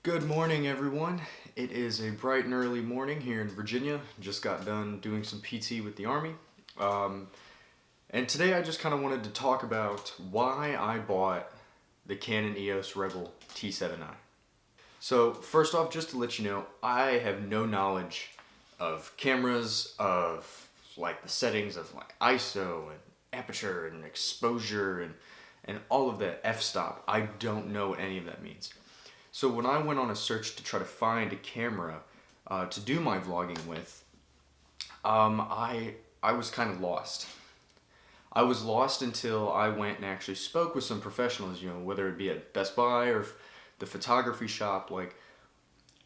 Good morning, everyone. It is a bright and early morning here in Virginia. Just got done doing some PT with the Army. And today I just kind of wanted to talk about why I bought the Canon EOS Rebel T7i. So first off, just to let you know, I have no knowledge of cameras, of like the settings of like ISO and aperture and exposure and all of that f-stop. I don't know what any of that means. So when I went on a search to try to find a camera to do my vlogging with, I was kind of lost. I was lost until I went and actually spoke with some professionals, whether it be at Best Buy or the photography shop. Like,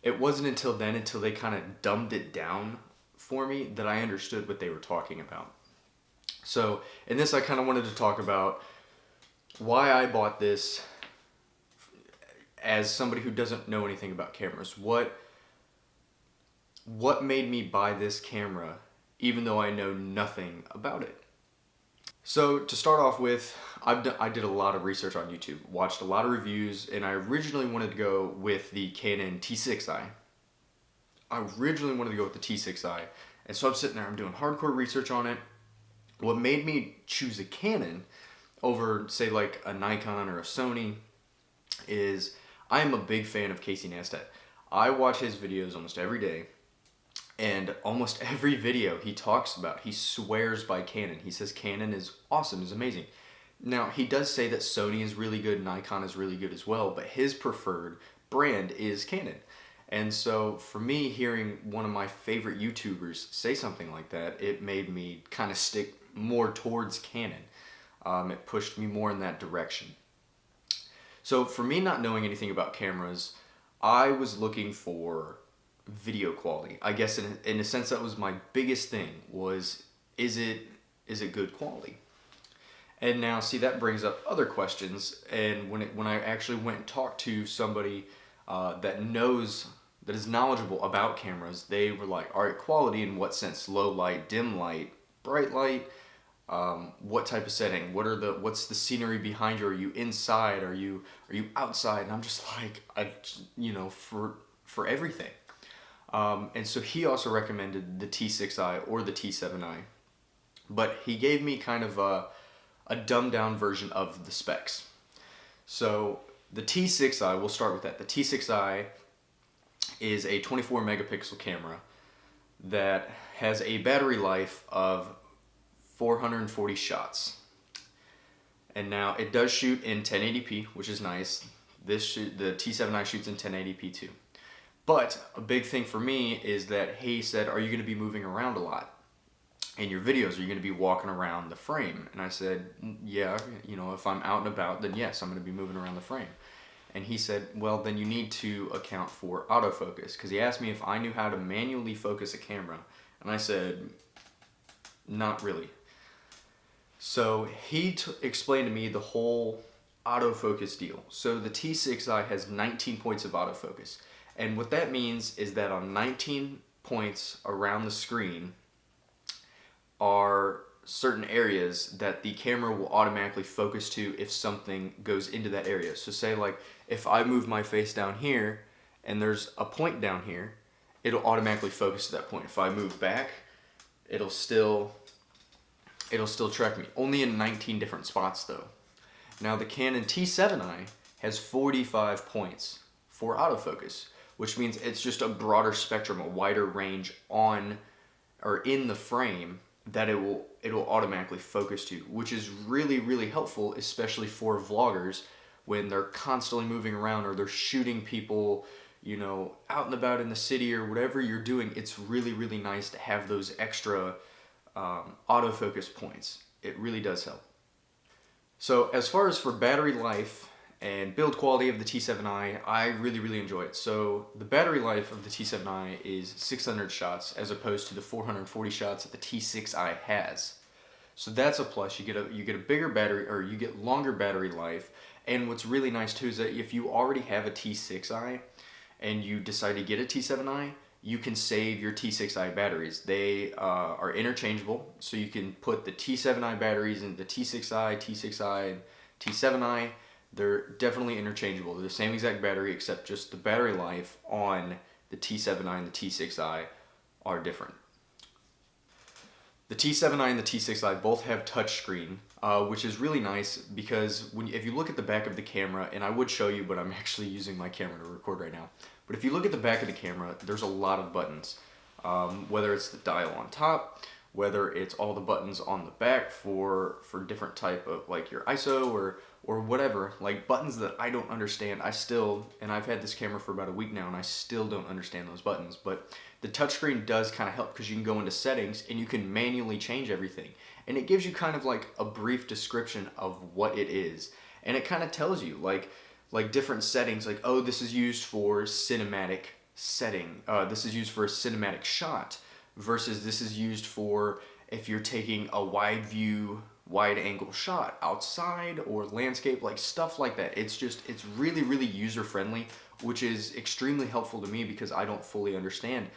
it wasn't until then, until they kind of dumbed it down for me, that I understood what they were talking about. So in this, I kind of wanted to talk about why I bought this as somebody who doesn't know anything about cameras. What made me buy this camera even though I know nothing about it? So to start off with, I did a lot of research on YouTube, watched a lot of reviews, and I originally wanted to go with the Canon T6i. And so I'm sitting there, I'm doing hardcore research on it. What made me choose a Canon over, say, like a Nikon or a Sony is I am a big fan of Casey Neistat. I watch his videos almost every day, and almost every video he talks about, he swears by Canon. He says Canon is awesome, is amazing. Now, he does say that Sony is really good, Nikon is really good as well, but his preferred brand is Canon. And so for me, hearing one of my favorite YouTubers say something like that, it made me kind of stick more towards Canon. It pushed me more in that direction. So for me, not knowing anything about cameras, I was looking for video quality. I guess in a sense, that was my biggest thing, was is it good quality? And now, see, that brings up other questions. And when I actually went and talked to somebody that is knowledgeable about cameras, they were like, all right, quality in what sense? Low light, dim light, bright light? What type of setting? What's the scenery behind you? Are you inside? Are you outside? And I'm just like, for everything. And so he also recommended the T6i or the T7i, but he gave me kind of a dumbed down version of the specs. So the T6i, we'll start with that. The T6i is a 24 megapixel camera that has a battery life of 440 shots. And now it does shoot in 1080p, which is nice. The T7i shoots in 1080p too. But a big thing for me is that he said, are you going to be moving around a lot in your videos? Are you going to be walking around the frame? And I said, yeah, if I'm out and about, then yes, I'm going to be moving around the frame. And he said, well, then you need to account for autofocus, because he asked me if I knew how to manually focus a camera. And I said, not really. So he explained to me the whole autofocus deal. So the T6i has 19 points of autofocus. And what that means is that on 19 points around the screen are certain areas that the camera will automatically focus to if something goes into that area. So say, like, if I move my face down here and there's a point down here, it'll automatically focus to that point. If I move back, it'll still track me. Only in 19 different spots though. Now the Canon T7i has 45 points for autofocus, which means it's just a broader spectrum, a wider range on or in the frame that it'll automatically focus to, which is really, really helpful, especially for vloggers when they're constantly moving around or they're shooting people, out and about in the city or whatever you're doing. It's really, really nice to have those extra autofocus points. It really does help. So as far as for battery life and build quality of the T7i, I really, really enjoy it. So the battery life of the T7i is 600 shots as opposed to the 440 shots that the T6i has. So that's a plus. You get a bigger battery, or you get longer battery life. And what's really nice too is that if you already have a T6i and you decide to get a T7i, you can save your T6i batteries. They are interchangeable, so you can put the T7i batteries in the T6i, T7i. They're definitely interchangeable. They're the same exact battery, except just the battery life on the T7i and the T6i are different. The T7i and the T6i both have touchscreen, which is really nice because if you look at the back of the camera, and I would show you, but I'm actually using my camera to record right now. But if you look at the back of the camera, there's a lot of buttons. Whether it's the dial on top, whether it's all the buttons on the back for different type of, like, your ISO or whatever, like buttons that I don't understand. And I've had this camera for about a week now, and I still don't understand those buttons. But the touchscreen does kind of help because you can go into settings and you can manually change everything. And it gives you kind of like a brief description of what it is. And it kind of tells you like different settings, like, oh, this is used for cinematic setting. This is used for a cinematic shot versus this is used for if you're taking a wide view, wide angle shot outside or landscape, like stuff like that. It's really, really user friendly, which is extremely helpful to me because I don't fully understand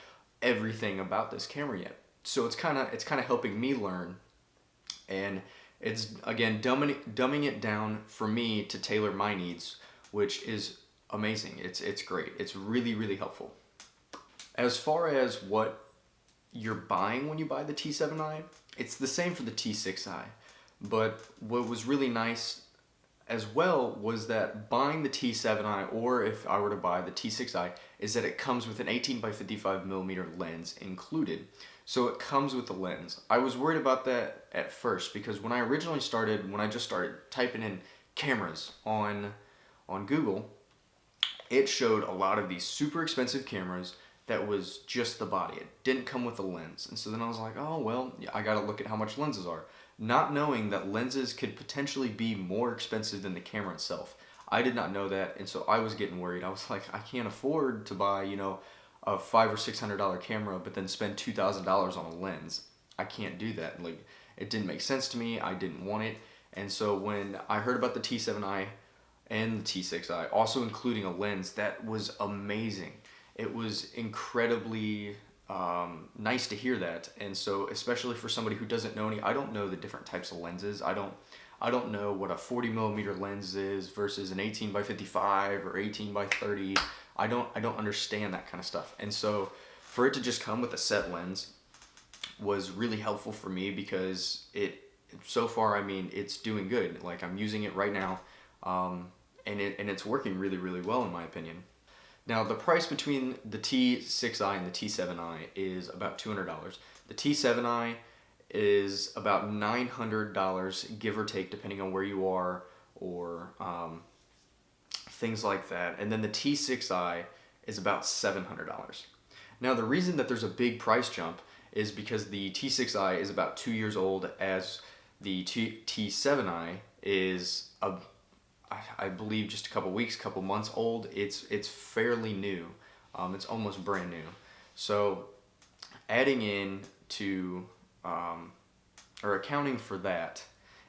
everything about this camera yet. So it's kind of helping me learn, and it's again dumbing it down for me to tailor my needs, which is amazing. It's great. It's really, really helpful. As far as what you're buying when you buy the T7i, it's the same for the T6i. But what was really nice as well was that buying the T7i, or if I were to buy the T6i, is that it comes with an 18 by 55 millimeter lens included. So it comes with the lens. I was worried about that at first because when I just started typing in cameras on Google, it showed a lot of these super expensive cameras that was just the body. It didn't come with a lens. And so then I was like, oh, well, yeah, I gotta look at how much lenses are. Not knowing that lenses could potentially be more expensive than the camera itself. I did not know that, and so I was getting worried. I was like, I can't afford to buy, a $500 or $600 camera, but then spend $2,000 on a lens. I can't do that. Like, it didn't make sense to me. I didn't want it. And so when I heard about the T7i and the T6i, also including a lens, that was amazing. It was incredibly nice to hear that. And so especially for somebody who doesn't know I don't know the different types of lenses. I don't know what a 40 millimeter lens is versus an 18 by 55 or 18 by 30. I don't understand that kind of stuff. And so for it to just come with a set lens was really helpful for me because so far, I mean, it's doing good. Like, I'm using it right now, and it's working really, really well in my opinion. Now, the price between the T6i and the T7i is about $200. The T7i is about $900, give or take, depending on where you are, or things like that. And then the T6i is about $700. Now, the reason that there's a big price jump is because the T6i is about 2 years old, as the T7i is I believe just a couple months old. It's fairly new. It's almost brand new. So adding in to or accounting for that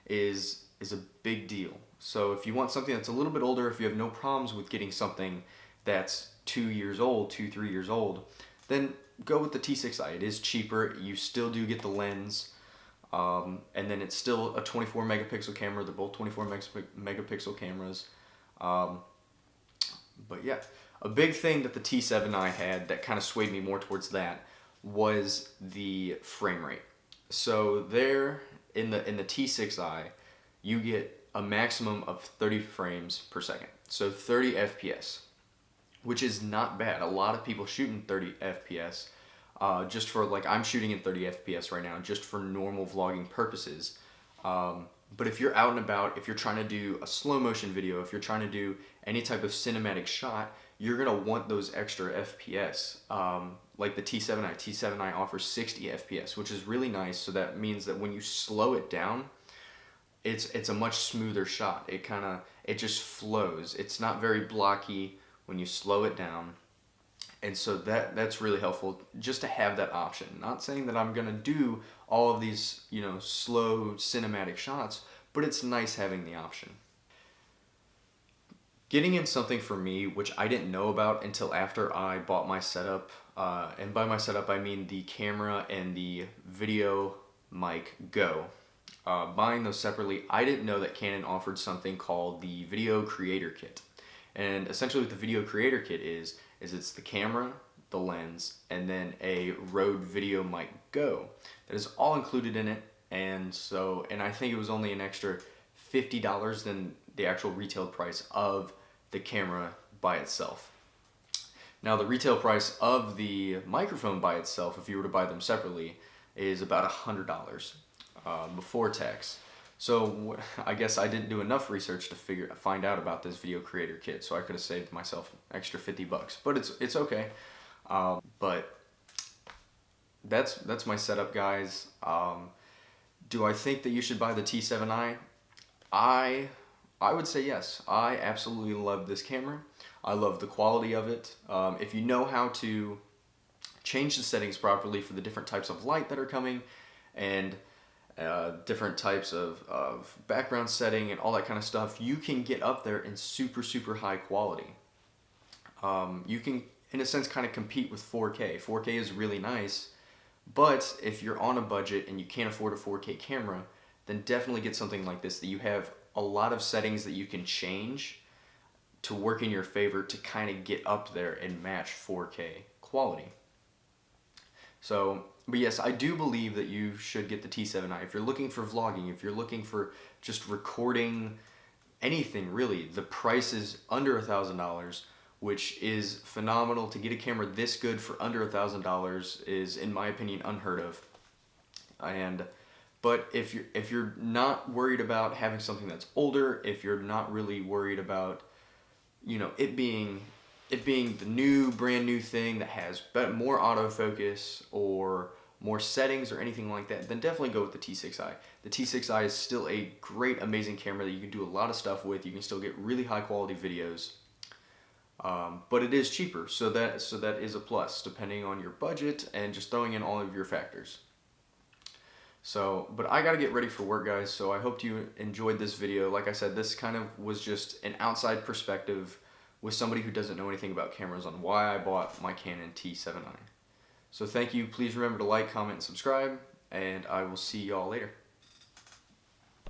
is a big deal. So if you want something that's a little bit older, if you have no problems with getting something that's 2 years old, 3 years old, then go with the T6i. It is cheaper. You still do get the lens. And then it's still a 24 megapixel camera. They're both 24 megapixel cameras. But yeah, a big thing that the T7i had that kind of swayed me more towards that was the frame rate. So there in the T6i, you get a maximum of 30 frames per second. So 30 FPS, which is not bad. A lot of people shooting 30 FPS. Just for, like, I'm shooting in 30 FPS right now, just for normal vlogging purposes. But if you're out and about, if you're trying to do a slow motion video, if you're trying to do any type of cinematic shot, you're gonna want those extra FPS. Like the T7i offers 60 FPS, which is really nice. So that means that when you slow it down, it's a much smoother shot. It just flows. It's not very blocky when you slow it down. And so that's really helpful just to have that option. Not saying that I'm gonna do all of these, slow cinematic shots, but it's nice having the option. Getting in something for me, which I didn't know about until after I bought my setup, and by my setup I mean the camera and the video mic Go. buying those separately, I didn't know that Canon offered something called the Video Creator Kit. And essentially what the Video Creator Kit is it's the camera, the lens, and then a Rode Video Mic Go. That is all included in it. And I think it was only an extra $50 than the actual retail price of the camera by itself. Now the retail price of the microphone by itself, if you were to buy them separately, is about $100 before tax. So I guess I didn't do enough research to find out about this Video Creator Kit, so I could have saved myself an extra $50. But it's okay. But that's my setup, guys. Do I think that you should buy the T7i? I would say yes. I absolutely love this camera. I love the quality of it. If you know how to change the settings properly for the different types of light that are coming, and different types of background setting and all that kind of stuff, you can get up there in super high quality. You can, in a sense, kind of compete with 4K. 4K is really nice, but if you're on a budget and you can't afford a 4K camera, then definitely get something like this that you have a lot of settings that you can change to work in your favor to kind of get up there and match 4K quality. So, but yes, I do believe that you should get the T7i. If you're looking for vlogging, if you're looking for just recording anything really, the price is under $1,000, which is phenomenal. To get a camera this good for under $1,000 is, in my opinion, unheard of. But if you're not worried about having something that's older, if you're not really worried about, you know, it being the brand new thing that has more autofocus or more settings or anything like that, then definitely go with the T6i. The T6i is still a great, amazing camera that you can do a lot of stuff with. You can still get really high quality videos, but it is cheaper, so that is a plus depending on your budget and just throwing in all of your factors. So, but I gotta get ready for work, guys, so I hope you enjoyed this video. Like I said, this kind of was just an outside perspective with somebody who doesn't know anything about cameras on why I bought my Canon T7i. So thank you. Please remember to like, comment, and subscribe, and I will see y'all later.